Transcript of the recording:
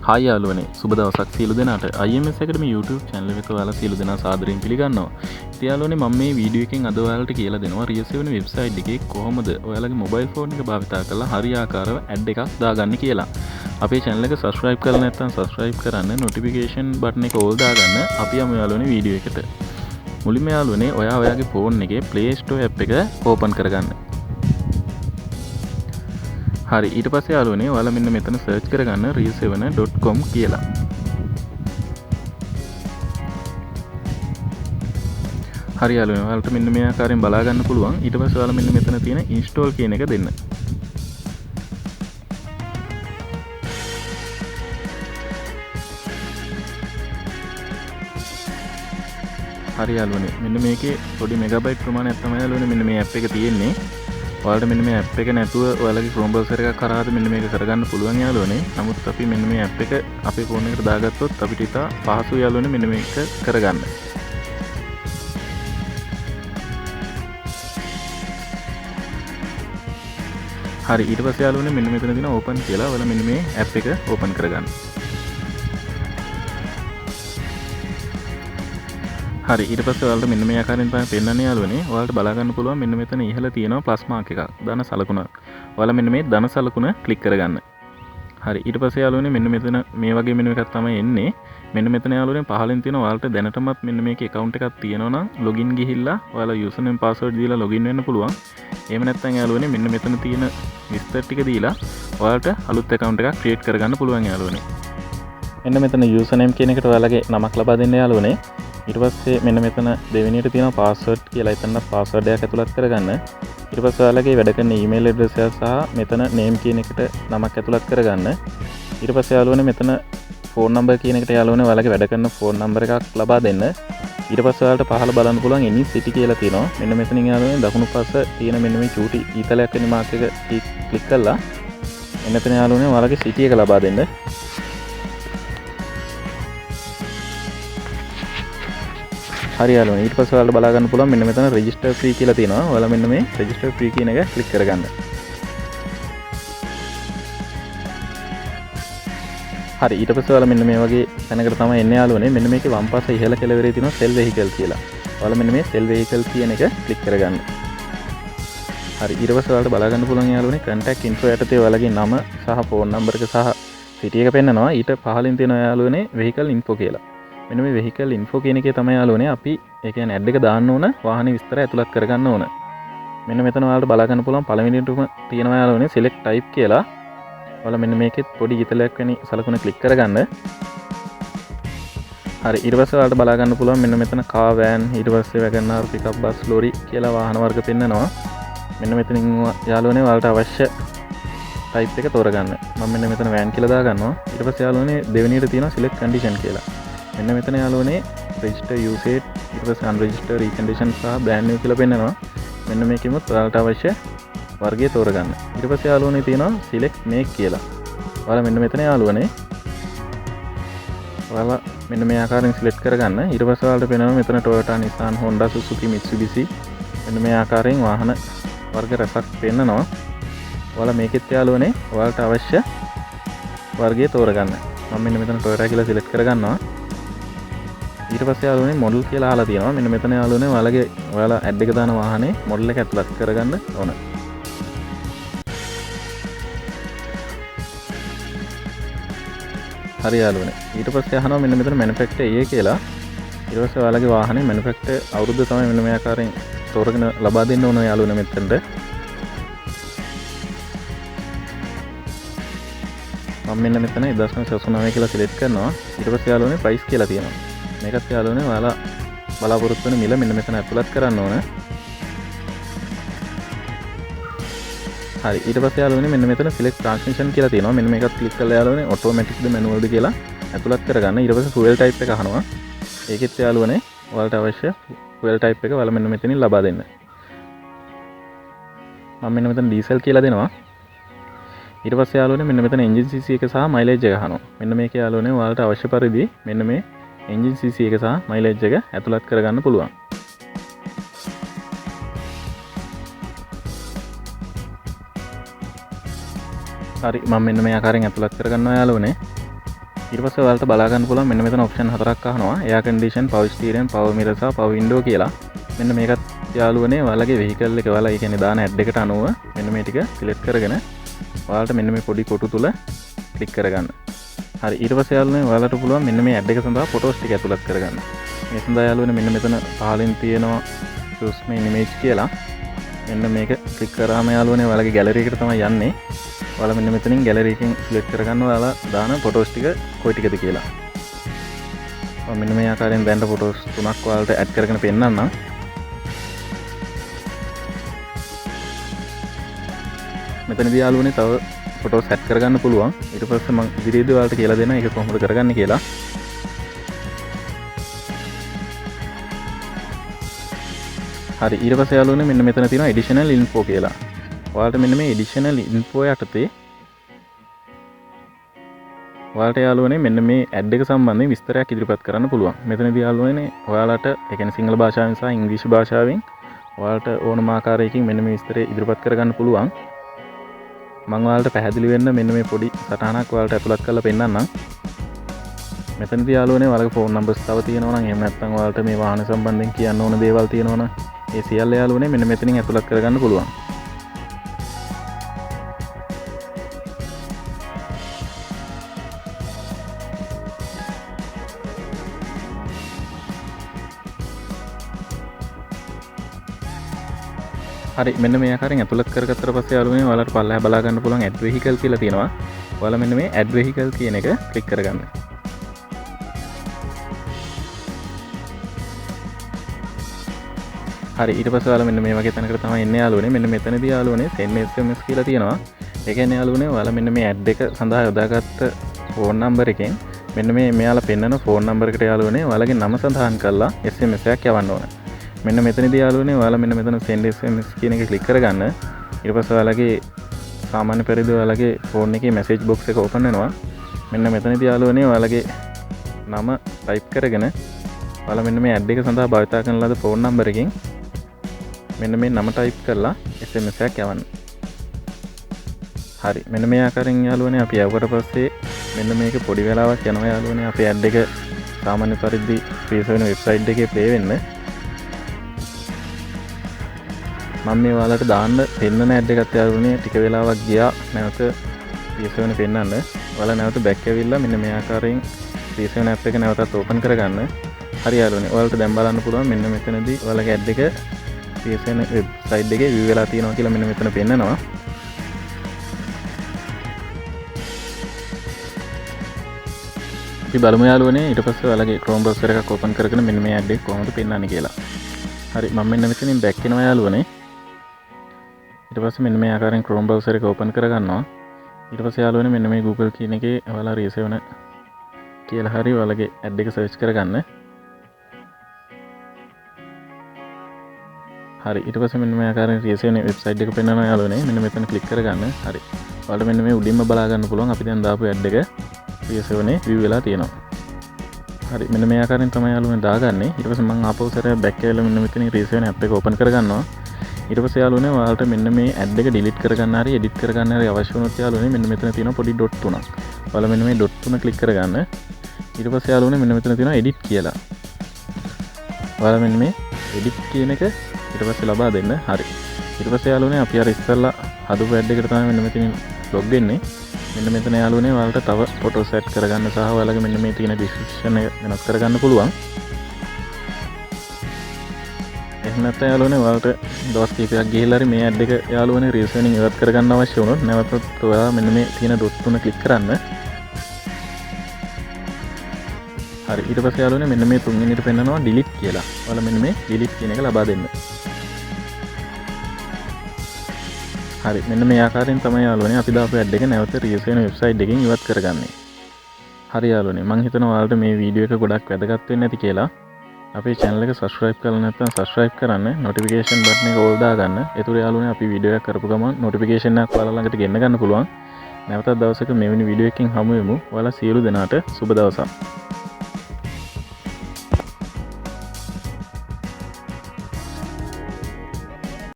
Hi යාළුවනේ සුබ දවසක් සියලු දෙනාට IMS Academy YouTube channel එක ඔයාලා සියලු දෙනා සාදරයෙන් පිළිගන්නවා. ඉතින් යාළුවනේ මම මේ වීඩියෝ එකෙන් අද ඔයාලට කියලා දෙනවා රියසෙවන වෙබ්සයිට් එකේ කොහොමද ඔයාලගේ මොබයිල් ෆෝන් එක භාවිතා කරලා හරියාකාරව ඇඩ් එකක් දාගන්න කියලා. අපේ channel එක subscribe කරලා නැත්නම් subscribe කරන්න notification button එක all දාගන්න. අපි යමු යාළුවනේ වීඩියෝ එකට. මුලින්ම යාළුවනේ ඔයාගේ ෆෝන් එකේ Play Store app එක open කරගන්න. හරි ඊට පස්සේ යාළුවනේ ඔයාලා මෙන්න මෙතන සර්ච් කරගන්න real7.com කියලා. හරි යාළුවනේ ඔයාලට මෙන්න මේ ආකාරයෙන් බලා ගන්න පුළුවන්. ඊට පස්සේ ඔයාලා මෙන්න මෙතන තියෙන install කියන එක දෙන්න. හරි යාළුවනේ මෙන්න මේකේ පොඩි මෙගාබයිට් ප්‍රමාණයක් තමයි යාළුවනේ මෙන්න මේ app එක තියෙන්නේ. ඔයාලට මෙන්න මේ app එක නැතුව ඔයාලගේ Chrome browser එකක් කරාද මෙන්න මේක කරගන්න පුළුවන් යාළුවනේ. නමුත් අපි මෙන්න මේ app එක අපේ ෆෝන් එකට දාගත්තොත් අපිට ඉතා පහසු යාළුවනේ මෙන්න මේක කරගන්න. හරි ඊට පස්සේ යාළුවනේ මෙන්න මෙතන තියෙන open කියලා ඔයාලා මෙන්න මේ app එක open කරගන්න. හරි ඊට පස්සේ ඔයාලට මෙන්න මේ ආකාරයෙන් තමයි පෙන්නන්නේ යාළුවනේ. ඔයාලට බලා ගන්න පුළුවන් මෙන්න මෙතන ඉහළ තියෙනවා ප්ලස් මාක් එකක්. ධන සලකුණ. ඔයාලා මෙන්න මේ ධන සලකුණ ක්ලික් කරගන්න. හරි ඊට පස්සේ යාළුවනේ මෙන්න මෙතන මේ වගේ මෙනු එකක් තමයි එන්නේ. මෙන්න මෙතන යාළුවනේ පහලින් තියෙන ඔයාලට දැනටමත් මෙන්න මේකේ account එකක් තියෙනවා නම් login ගිහිල්ලා ඔයාලා username password දීලා login වෙන්න පුළුවන්. එහෙම නැත්නම් යාළුවනේ මෙන්න මෙතන තියෙන විස්තර ටික දීලා ඔයාලට අලුත් account එකක් create කරගන්න පුළුවන් යාළුවනේ. මෙන්න මෙතන username කියන එකට ඔයාලගේ නමක් ලබා දෙන්න යාළුවනේ. ඊට පස්සේ මෙන්න මෙතන දෙවෙනියට තියෙනවා password කියලා. එතන password එකක් ඇතුළත් කරගන්න. ඊට පස්සේ ඔයාලගේ වැඩ කරන email address එක සහ මෙතන name කියන එකට නමක් ඇතුළත් කරගන්න. ඊට පස්සේ යාළුවනේ මෙතන phone number කියන එකට යාළුවනේ ඔයාලගේ වැඩ කරන phone number එකක් ලබා දෙන්න. ඊට පස්සේ ඔයාලට පහළ බලන්න පුළුවන් any city කියලා තියෙනවා. මෙන්න මෙතනින් යාළුවනේ දකුණු පස්ස තියෙන මෙන්න මේ චූටි ඊතලයක් වෙන මාක් එක ක්ලික් කරලා මෙන්න මෙතන යාළුවනේ ඔයාලගේ city එක ලබා දෙන්න. හරි යාළුවනේ ඊට පස්සේ ඔයාලට බලා ගන්න පුළුවන් මෙන්න මෙතන register free කියලා තියෙනවා. ඔයාලා මෙන්න මේ register free කියන එක ක්ලික් කරගන්න. හරි ඊට පස්සේ ඔයාලා මෙන්න මේ වගේ තැනකට තමයි එන්නේ යාළුවනේ. මෙන්න මේකේ වම් පාර්ශ්ව ඉහළ කෙළවරේ තියෙනවා sell vehicle කියලා. ඔයාලා මෙන්න මේ sell vehicle කියන එක ක්ලික් කරගන්න. හරි ඊට පස්සේ ඔයාලට බලා ගන්න පුළුවන් යාළුවනේ contact info යටතේ ඔයාලගේ නම සහ phone number එක සහ city එක පෙන්නනවා. ඊට පහළින් තියෙනවා යාළුවනේ vehicle info කියලා. මෙන්න මේ vehicle info කියන එකේ තමයි යාළුවනේ අපි ඒ කියන්නේ ඇඩ් එක දාන්න ඕන වාහනේ විස්තර ඇතුළත් කරගන්න ඕන. මෙන්න මෙතන ඔයාලට බලා ගන්න පුළුවන් පළවෙනියටම තියෙනවා යාළුවනේ select type කියලා. ඔයාලා මෙන්න මේකෙත් පොඩි ගිතලයක් වැනි සලකුණ ක්ලික් කරගන්න. හරි ඊට පස්සේ ඔයාලට බලා ගන්න පුළුවන් මෙන්න මෙතන car van ඊට පස්සේ wagoner pickup bus lorry කියලා වාහන වර්ග පෙන්නනවා. මෙන්න මෙතනින් යාළුවනේ ඔයාලට අවශ්‍ය type එක තෝරගන්න. මම මෙන්න මෙතන van කියලා දාගන්නවා. ඊට පස්සේ යාළුවනේ දෙවෙනියට තියෙනවා select condition කියලා. මෙන්න මෙතන යාළුවනේ register usage ඊට පස්සේ unregister recondition සහ brand new කියලා පෙන්නනවා. මෙන්න මේකෙමුත් ඔයාලට අවශ්‍ය වර්ගය තෝරගන්න. ඊට පස්සේ යාළුවනේ තියෙනවා select make කියලා. ඔයාලා මෙන්න මෙතන යාළුවනේ ඔයාලා මෙන්න මේ ආකාරයෙන් select කරගන්න. ඊට පස්සේ ඔයාලට පෙනෙනවා මෙතන Toyota, Nissan, Honda, Suzuki, Mitsubishi මෙන්න මේ ආකාරයෙන් වාහන වර්ග රැසක් පෙන්නනවා. ඔයාලා මේකෙත් යාළුවනේ ඔයාලට අවශ්‍ය වර්ගය තෝරගන්න. මම මෙන්න මෙතන Toyota කියලා select කරගන්නවා. ඊට පස්සේ යාළුවනේ මොඩල් කියලා අහලා තියෙනවා. මෙන්න මෙතන යාළුවනේ ඔයාලා ඇඩ් එක දාන වාහනේ මොඩල් එක ඇතුළත් කරගන්න ඕන. හරි යාළුවනේ ඊට පස්සේ අහනවා මෙන්න මෙතන manufacturer year කියලා. ඊට පස්සේ ඔයාලගේ වාහනේ manufacturer අවුරුද්ද තමයි මෙන්න මේ ආකාරයෙන් තෝරගෙන ලබා දෙන්න ඕන යාළුවනේ මෙතනට. මම මෙන්න මෙතන 1999 කියලා select කරනවා. ඊට පස්සේ යාළුවනේ price කියලා තියෙනවා. මේකත් යාළුවනේ ඔයාලා බලාපොරොත්තු වෙන මිල මෙන්න මෙතන ඇතුළත් කරන්න ඕන. හරි ඊට පස්සේ යාළුවනේ මෙන්න මෙතන select transmission කියලා තියෙනවා. මෙන්න මේකත් ක්ලික් කරලා යාළුවනේ automatic ද manual ද කියලා ඇතුළත් කරගන්න. ඊට පස්සේ fuel type එක අහනවා. ඒකෙත් යාළුවනේ ඔයාලට අවශ්‍ය fuel type එක ඔයාලා මෙන්න මෙතනින් ලබා දෙන්න. මම මෙන්න මෙතන diesel කියලා දෙනවා. ඊට පස්සේ යාළුවනේ මෙන්න මෙතන engine cc එක සහ mileage එක අහනවා. මෙන්න මේක යාළුවනේ ඔයාලට අවශ්‍ය පරිදි මෙන්න මේ engine cc එක සහ mileage එක ඇතුළත් කරගන්න පුළුවන්. හරි මම මෙන්න මේ ආකාරයෙන් ඇතුළත් කරගන්නවා යාළුවනේ. ඊට පස්සේ ඔයාලට බලා ගන්න පුළුවන් මෙන්න මෙතන ඔප්ෂන් හතරක් අහනවා එයා කන්ඩිෂන්, පවර් ස්ටීරියම්, පවර් මිරර් සහ පවර් වින්ඩෝ කියලා. මෙන්න මේකත් යාළුවනේ ඔයාලගේ වෙහිකල් එක ඔයාලා ඒ කියන්නේ දාන ඇඩ් එකට අනුව මෙන්න මේ ටික සිලෙක්ට් කරගෙන ඔයාලට මෙන්න මේ පොඩි කොටු තුල ක්ලික් කරගන්න. හරි ඊට පස්සේ යාළුවනේ ඔයාලට පුළුවන් මෙන්න මේ ඇඩ් එක සඳහා ෆොටෝස් ටික ඇතුළත් කරගන්න. මේ සඳහා යාළුවනේ මෙන්න මෙතන පහලින් තියෙනවා choose main image කියලා. මෙන්න මේක ක්ලික් කරාම යාළුවනේ ඔයාලගේ ගැලරි එකට තමයි යන්නේ. ඔයාලා මෙන්න මෙතනින් ගැලරි එකෙන් සිලෙක්ට් කරගන්න ඔයාලා දාන ෆොටෝස් ටික කොයි ටිකද කියලා. මෙන්න මේ ආකාරයෙන් දැන් ෆොටෝස් තුනක් ඔයාලට ඇඩ් කරගෙන පෙන්නන්නම්. මෙතනදී යාළුවනේ තව ෆොටෝස් ඇඩ් කරගන්න පුළුවන්. ඊට පස්සේ මම ඉදිරියේදී ඔයාලට කියලා දෙනවා ඒක කොහොමද කරගන්නේ කියලා. හරි ඊට පස්සේ යාළුවනේ මෙන්න මෙතන තියෙනවා additional info කියලා. ඔයාලට මෙන්න මේ additional info යටතේ ඔයාලට යාළුවනේ මෙන්න මේ ඇඩ් එක සම්බන්ධයෙන් විස්තරයක් ඉදිරිපත් කරන්න පුළුවන්. මෙතනදී යාළුවනේ ඔයාලට ඒ කියන්නේ සිංහල භාෂාවෙන් සහ ඉංග්‍රීසි භාෂාවෙන් ඔයාලට ඕනම ආකාරයකින් මෙන්න මේ විස්තරය ඉදිරිපත් කරගන්න පුළුවන්. මම ඔයාලට පැහැදිලි වෙන්න මෙන්න මේ පොඩි සටහනක් ඔයාලට ඇතුළත් කරලා පෙන්නන්නම්. මෙතනදී යාළුවනේ ඔයාලගේ ෆෝන් නම්බර්ස් තව තියෙනවා නම් එහෙම නැත්නම් ඔයාලට මේ වාහන සම්බන්ධයෙන් කියන්න ඕන දේවල් තියෙනවා නම් ඒ සියල්ල යාළුවනේ මෙන්න මෙතනින් ඇතුළත් කරගන්න පුළුවන්. හරි මෙන්න මේ ආකාරයෙන් ඇතුළත් කරගත්තට පස්සේ යාළුවනේ ඔයාලට පල්ලෙහා බලා ගන්න පුළුවන් add vehicle කියලා තියෙනවා. ඔයාලා මෙන්න මේ add vehicle කියන එක ක්ලික් කරගන්න. හරි ඊට පස්සේ ඔයාලා මෙන්න මේ වගේ තැනකට තමයි එන්නේ යාළුවනේ. මෙන්න මෙතනදී යාළුවනේ send SMS කියලා තියෙනවා. ඒ කියන්නේ යාළුවනේ ඔයාලා මෙන්න මේ add එක සඳහා යොදාගත්ත ෆෝන් නම්බර් එකෙන් මෙන්න මේ මෙයාලා පෙන්නන ෆෝන් නම්බර් එකට යාළුවනේ ඔයාලගේ නම සඳහන් කරලා SMS එකක් යවන්න ඕන. මෙන්න මෙතනදී යාළුවනේ ඔයාලා මෙන්න මෙතන send SMS කියන එක ක්ලික් කරගන්න. ඊට පස්සේ ඔයාලගේ සාමාන්‍ය පරිදි ඔයාලගේ ෆෝන් එකේ message box එක open වෙනවා. මෙන්න මෙතනදී යාළුවනේ ඔයාලගේ නම type කරගෙන ඔයාලා මෙන්න මේ add එක සඳහා භාවිත කරන ලද ෆෝන් නම්බර් එකකින් මෙන්න මේ නම type කරලා SMS එකක් යවන්න. හරි මෙන්න මේ ආකාරයෙන් යාළුවනේ අපි යවුවට පස්සේ මෙන්න මේක පොඩි වෙලාවක් යනවා යාළුවනේ අපේ add එක සාමාන්‍ය පරිදි ෆ්‍රීස් වෙන වෙබ්සයිට් එකේ play වෙන්න. මම මේ ඔයාලට දාන්න පෙන්නන ඇඩ් එකක් යාළුවනේ ටික වෙලාවක් ගියා නැවත PS7 පෙන්නන්න. ඔයාලා නැවත බෑක් ඇවිල්ලා මෙන්න මේ ආකාරයෙන් PS7 app එක නැවතත් ඕපන් කරගන්න. හරි යාළුවනේ ඔයාලට දැන් බලන්න පුළුවන් මෙන්න මෙතනදී ඔයාලගේ ඇඩ් එක PS7 වෙබ්සයිට් එකේ view වෙලා තියෙනවා කියලා මෙන්න මෙතන පෙන්නනවා. අපි බලමු යාළුවනේ ඊට පස්සේ ඔයාලගේ Chrome browser එකක් ඕපන් කරගෙන මෙන්න මේ ඇඩ් එක කොහොමද පෙන්නන්නේ කියලා. හරි මම මෙන්න මෙතනින් බෑක් වෙනවා යාළුවනේ. ඊට පස්සේ මෙන්න මේ ආකාරයෙන් Chrome browser එක open කරගන්නවා. ඊට පස්සේ යාළුවනේ මෙන්න මේ Google කියන එකේ ඔයාලා RE7 කියලා හරි ඔයාලගේ ad එක search කරගන්න. හරි ඊට පස්සේ මෙන්න මේ ආකාරයෙන් RE7 website එක පෙන්නනවා යාළුවනේ. මෙන්න මෙතන click කරගන්න. හරි. ඔයාලට මෙන්න මේ උඩින්ම බලා ගන්න පුළුවන් අපි දැන් දාපු ad එක RE7 view වෙලා තියෙනවා. හරි මෙන්න මේ ආකාරයෙන් තමයි යාළුවනේ දාගන්නේ. ඊට පස්සේ මම ආපහු සැරයක් back කරලා මෙන්න මෙතන RE7 app එක open කරගන්නවා. ඊට පස්සේ යාළුවනේ ඔයාලට මෙන්න මේ ad එක delete කරගන්න හරි edit කරගන්න හරි අවශ්‍ය වුණොත් යාළුවනේ මෙන්න මෙතන තියෙන පොඩි dot තුනක්. ඔයාලා මෙන්න මේ dot තුන click කරගන්න. ඊට පස්සේ යාළුවනේ මෙන්න මෙතන තියෙනවා edit කියලා. ඔයාලා මෙන්න මේ edit කියන එක ඊට පස්සේ ලබා දෙන්න. හරි. ඊට පස්සේ යාළුවනේ අපි අර ඉස්සෙල්ලා හදපු ad එකට තමයි මෙන්න මෙතනින් log වෙන්නේ. මෙන්න මෙතන යාළුවනේ ඔයාලට තව photo set කරගන්න සහ ඔයාලගේ මෙන්න මේ තියෙන description එක වෙනස් කරගන්න පුළුවන්. එහෙම නැත්නම් යාළුවනේ ඔයාලට දවස් කිහිපයක් ගිහිල්ලා හරි මේ ad එක යාළුවනේ RE7 එකෙන් ඉවත් කරගන්න අවශ්‍ය වුණොත් නැවතත් ඔයාලා මෙන්න මේ තියෙන dot තුන click කරන්න. හරි ඊට පස්සේ යාළුවනේ මෙන්න මේ තුන්වෙනියට පෙන්නනවා delete කියලා. ඔයාලා මෙන්න මේ delete කියන එක ලබා දෙන්න. හරි මෙන්න මේ ආකාරයෙන් තමයි යාළුවනේ අපි දාපු ad එක නැවත RE7 website එකෙන් ඉවත් කරගන්නේ. හරි යාළුවනේ මම හිතනවා ඔයාලට මේ වීඩියෝ එක ගොඩක් වැදගත් වෙන්න ඇති කියලා. අපේ channel එක subscribe කරලා නැත්නම් subscribe කරන්න notification button එක all දාගන්න. ඒතර යාළුවනේ අපි වීඩියෝ එකක් කරපු ගමන් notification එකක් ඔයාලා ළඟට ගෙන්න ගන්න පුළුවන්. නැවතත් දවසක මෙවැනි වීඩියෝ එකකින් හමු වෙමු. ඔයාලා සියලු දෙනාට සුබ දවසක්.